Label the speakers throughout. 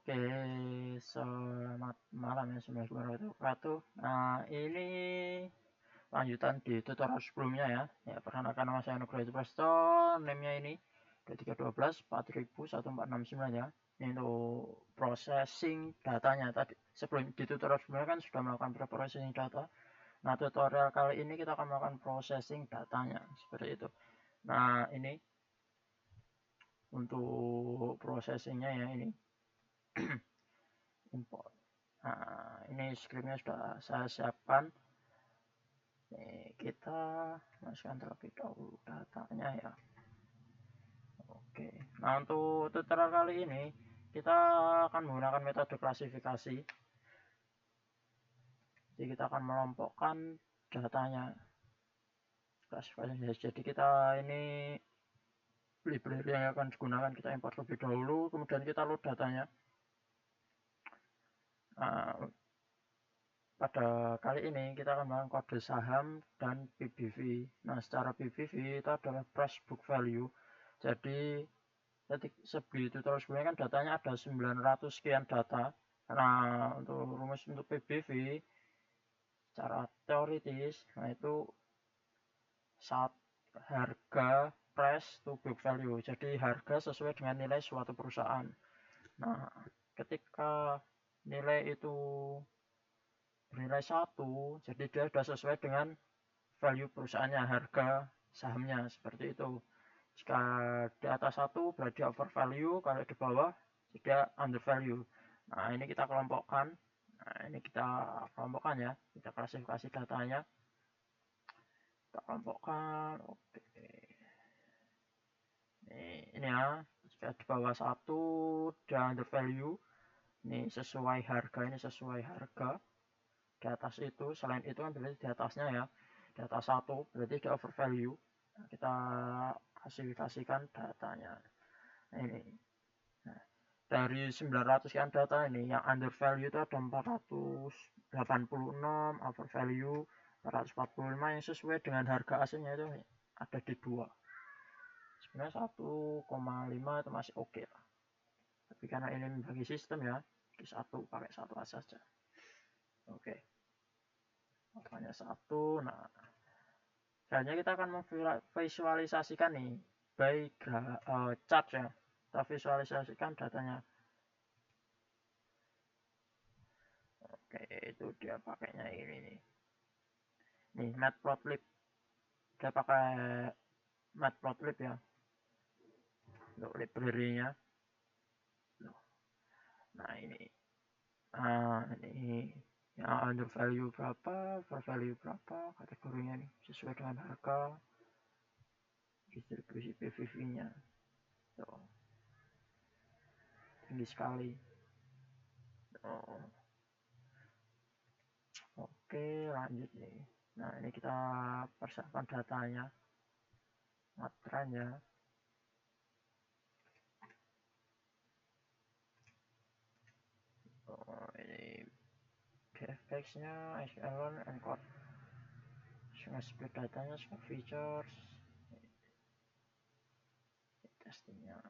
Speaker 1: Oke, selamat malam ya Assalamualaikum warahmatullahi wabarakatuh. Nah, ini lanjutan di tutorial sebelumnya ya. Ya, perkenalkan nama saya Nugroho Preston, name-nya ini 2312 44169 ya. Ini untuk processing datanya tadi. Sebelum di tutorial sebelumnya kan sudah melakukan processing data. Nah, tutorial kali ini kita akan melakukan processing datanya seperti itu. Nah, ini untuk processingnya ya ini import. Nah, ini scriptnya sudah saya siapkan. Nih, kita masukkan terlebih dahulu datanya ya. Oke. Nah, untuk tutorial kali ini kita akan menggunakan metode klasifikasi. Jadi kita akan melompokkan datanya. Klasifikasi. Jadi kita ini library yang akan digunakan kita import terlebih dahulu, kemudian kita load datanya. Nah, pada kali ini kita akan menggunakan kode saham dan PBV. Nah, secara PBV itu adalah price book value. Jadi sebelum tutorial sebelumnya kan datanya ada 900 sekian data. Nah, untuk rumus untuk PBV secara teoritis, nah itu saat harga price to book value. Jadi harga sesuai dengan nilai suatu perusahaan. Nah, ketika nilai itu bernilai 1, jadi dia sudah sesuai dengan value perusahaannya, harga sahamnya, seperti itu. Jika di atas 1 berarti over value, kalau di bawah tidak under value. Nah, ini kita kelompokkan. Nah, ini kita kelompokkan ya, kita klasifikasi datanya. Kita kelompokkan. Oke. Ini ya, jika di bawah 1 dia under value. Ini sesuai harga, ini sesuai harga. Di atas itu, selain itu kan berarti di atasnya ya, di atas 1 berarti dia over value. Nah, kita klasifikasikan datanya. Nah, ini. Nah, dari 900 sekian data ini, yang under value itu ada 486, over value 445, yang sesuai dengan harga aslinya itu ada di 2. Sebenarnya 1,5 itu masih oke lah. Tapi karena ini membagi sistem ya, di 1 pakai 1 saja. Oke. Makanya 1. Nah, selanjutnya kita akan memvisualisasikan nih by chart ya. Kita visualisasikan datanya. Oke, itu dia pakainya ini nih. Nih, matplotlib. Dia pakai matplotlib ya. Untuk library-nya. Nah, ini. Nah, ini yang under value berapa, per value berapa, kategorinya nih sesuai dengan harga, distribusi PVV-nya. Tuh. Tinggi sekali. Oh. Oke, lanjut nih. Nah, ini kita persiapkan datanya. Matranya. Oh, ini VFX-nya, SQL, encode. Split datanya, split features. Testingnya.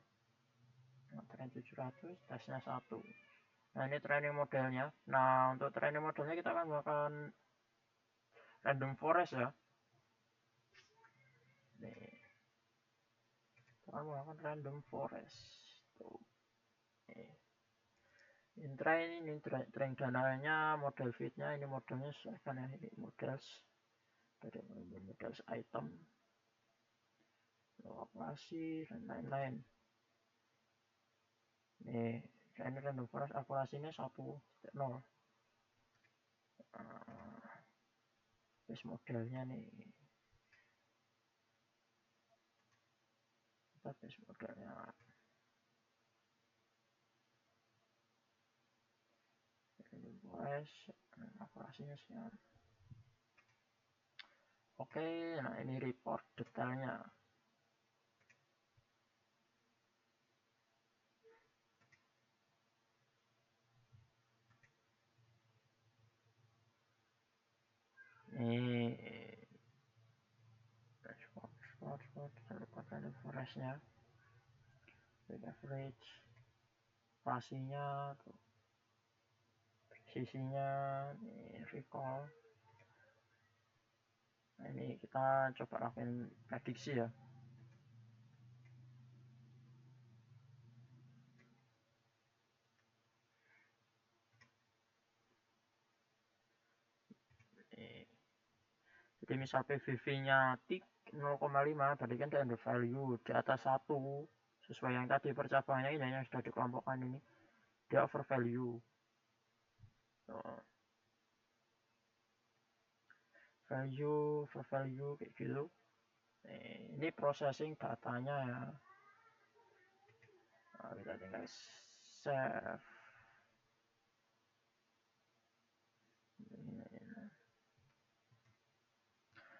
Speaker 1: Matren 700, tesnya 1. Nah, ini training modelnya. Nah, untuk training modelnya kita akan menggunakan random forest ya. Nih. Kita akan menggunakan random forest. Tuh. Nih. Ini train dananya, model fitnya, ini modelnya sesuaikan ya, ini models dari models item, operasi dan lain-lain. Nih, ini random forest akurasinya 1.0. Base modelnya nih, kita base modelnya. Akurasinya siap. Oke, nah ini report detailnya. Ini dashboard report dari forestnya, weight average, spasinya, sisinya, recall. Nah, ini kita coba lakuin prediksi ya. Jadi misal PVV-nya 0,5 berarti kan dia under value di atas 1 sesuai yang tadi percabangannya ini yang sudah dikelompokkan ini dia over value. Value over value kayak gitu. Ini processing datanya ya. Nah, kita tinggal save.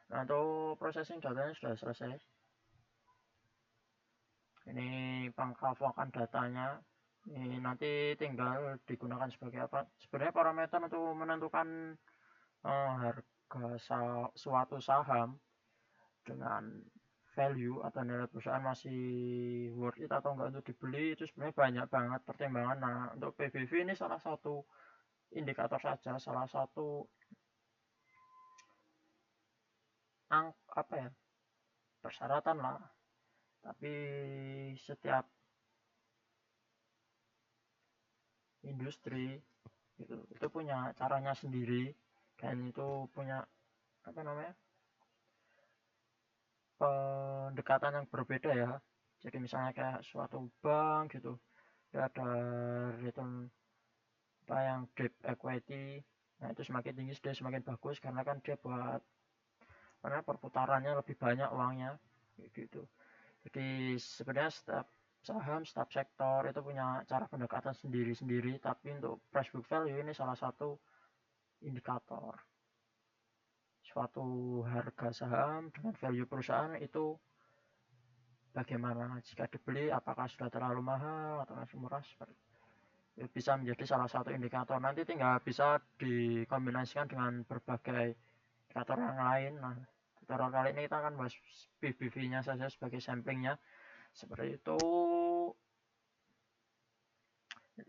Speaker 1: Nah, untuk processing datanya sudah selesai. Ini pengkavokan datanya. Ini nanti tinggal digunakan sebagai apa? Sebenarnya parameter untuk menentukan harga suatu saham dengan value atau nilai perusahaan masih worth it atau enggak untuk dibeli itu sebenarnya banyak banget pertimbangan. Nah, untuk PBV ini salah satu indikator saja, salah satu apa ya, persyaratan lah. Tapi setiap industri itu punya caranya sendiri dan itu punya apa namanya, pendekatan yang berbeda ya. Jadi misalnya kayak suatu bank gitu, dia ada return apa yang debt equity, nah itu semakin tinggi dia semakin bagus karena kan dia buat karena perputarannya lebih banyak uangnya gitu. Jadi sebenarnya setiap saham, setiap sektor itu punya cara pendekatan sendiri-sendiri, tapi untuk price book value ini salah satu indikator suatu harga saham dengan value perusahaan itu bagaimana jika dibeli, apakah sudah terlalu mahal atau masih murah, seperti itu bisa menjadi salah satu indikator. Nanti tinggal bisa dikombinasikan dengan berbagai indikator yang lain. Nah, tutorial kali ini kita akan bahas PBV-nya saja sebagai samplingnya seperti itu.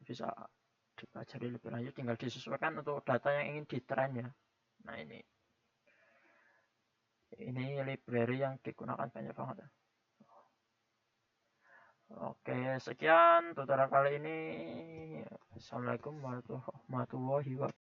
Speaker 1: Bisa dipelajari lebih lanjut, tinggal disesuaikan untuk data yang ingin di trend ya. Nah, ini library yang digunakan banyak banget ya. Oke, sekian tutorial kali ini. Assalamualaikum warahmatullahi wabarakatuh.